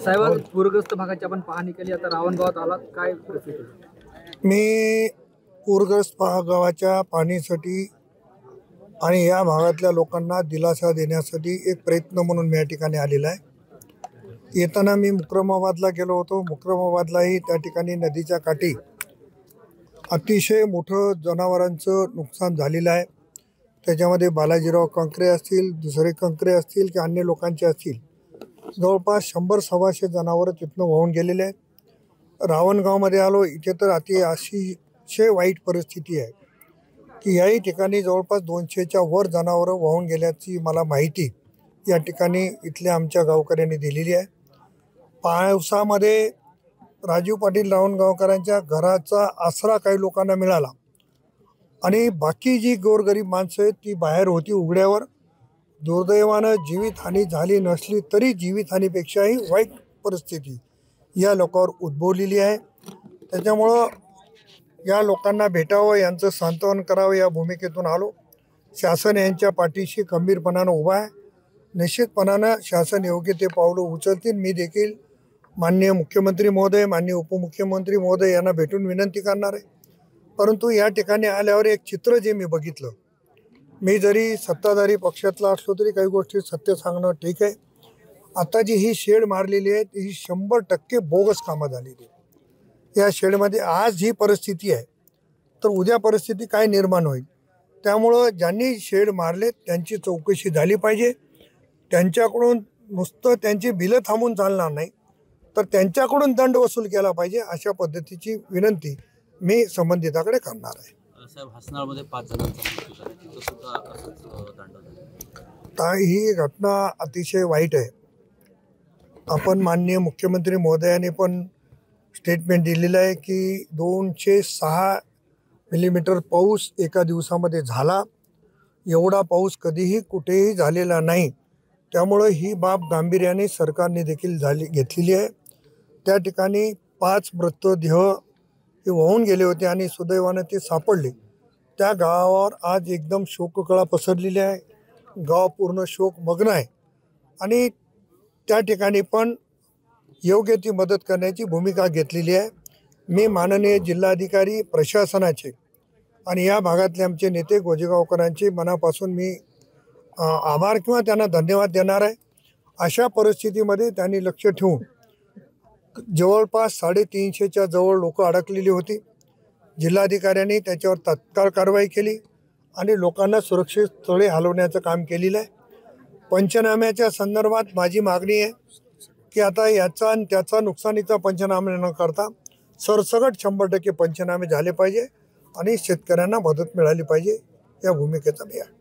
साहेब, पूरग्रस्त भागाची आपण पाहणी केली, आता रावणगावात आलात, काय परिस्थिती? मी पूरग्रस्त गावाच्या पाणीसाठी आणि या भागातल्या लोकांना दिलासा देण्यासाठी एक प्रयत्न म्हणून मी या ठिकाणी आलेला आहे. येताना मी मुक्रमाबादला गेलो होतो. मुक्रमाबादलाही त्या ठिकाणी नदीच्या काठी अतिशय मोठं जनावरांचं नुकसान झालेलं आहे. त्याच्यामध्ये बालाजीराव कंकरे असतील, दुसरे कंकरे असतील की अन्य लोकांचे असतील, जवळपास 100-125 जनावरं तिथनं वाहून गेलेले आहेत. रावणगावमध्ये आलो, इथे तर अतिशय वाईट परिस्थिती आहे की याही ठिकाणी जवळपास 200च्या वर जनावरं वाहून गेल्याची मला माहिती या ठिकाणी इथल्या आमच्या गावकऱ्यांनी दिलेली आहे. पावसामध्ये राजीव पाटील रावणगावकरांच्या घराचा आसरा काही लोकांना मिळाला आणि बाकी जी गोरगरीब माणसं आहेत ती बाहेर होती उघड्यावर. दुर्दैवानं जीवितहानी झाली नसली तरी जीवितहानीपेक्षाही वाईट परिस्थिती या लोकांवर उद्भवलेली आहे. त्याच्यामुळं या लोकांना भेटावं, यांचं सांत्वन करावं या भूमिकेतून आलो. शासन यांच्या पाठीशी खंबीरपणानं उभा आहे. निश्चितपणानं शासन योग्य ते पावलं उचलतील. मी देखील माननीय मुख्यमंत्री महोदय, माननीय उपमुख्यमंत्री महोदय यांना भेटून विनंती करणार आहे. परंतु या ठिकाणी आल्यावर एक चित्र जे मी बघितलं, मी जरी सत्ताधारी पक्षातला असलो तरी काही गोष्टी सत्य सांगणं ठीक आहे. आता जी ही शेड मारलेली आहे ही 100% बोगस कामं झालेली आहे. या शेडमध्ये आज ही परिस्थिती आहे तर उद्या परिस्थिती काय निर्माण होईल. त्यामुळं ज्यांनी शेड मारले त्यांची चौकशी झाली पाहिजे. त्यांच्याकडून नुसतं त्यांची बिलं थांबून चालणार नाही तर त्यांच्याकडून दंड वसूल केला पाहिजे. अशा पद्धतीची विनंती मी संबंधिताकडे करणार आहे. साहेब, हसनाळमध्ये 5 जणांचा मृत्यू झाला, तिथं सुद्धा असंच दंड झाला. तर ही घटना अतिशय वाईट आहे. आपण माननीय मुख्यमंत्री महोदयांनी पण स्टेटमेंट दिलेलं आहे की 206 मिलीमीटर पाऊस एका दिवसामध्ये झाला. एवढा पाऊस कधीही कुठेही झालेला नाही. त्यामुळं ही बाब गांभीर्याने सरकारने देखील घेतलेली आहे. त्या ठिकाणी 5 मृतदेह हे वाहून गेले होते आणि सुदैवानं ते सापडले. त्या गावावर आज एकदम शोककळा पसरलेली आहे. गाव पूर्ण शोकमग्न आहे आणि त्या ठिकाणी पण योग्य ती मदत करण्याची भूमिका घेतलेली आहे. मी माननीय जिल्हाधिकारी, प्रशासनाचे आणि या भागातले आमचे नेते गोजेगावकरांचे मनापासून मी आभार किंवा त्यांना धन्यवाद देणार आहे. अशा परिस्थितीमध्ये त्यांनी लक्ष ठेवून जवळपास 350च्या जवळ लोक अडकलेली होती. जिल्हाधिकाऱ्यांनी त्याच्यावर तात्काळ कारवाई केली आणि लोकांना सुरक्षित स्थळी हलवण्याचं काम केलेलं आहे. पंचनाम्याच्या संदर्भात माझी मागणी आहे की आता याचा आणि त्याचा नुकसानीचा पंचनामे न करता सरसकट 100% पंचनामे झाले पाहिजे आणि शेतकऱ्यांना मदत मिळाली पाहिजे. या भूमिकेचा मी आहे.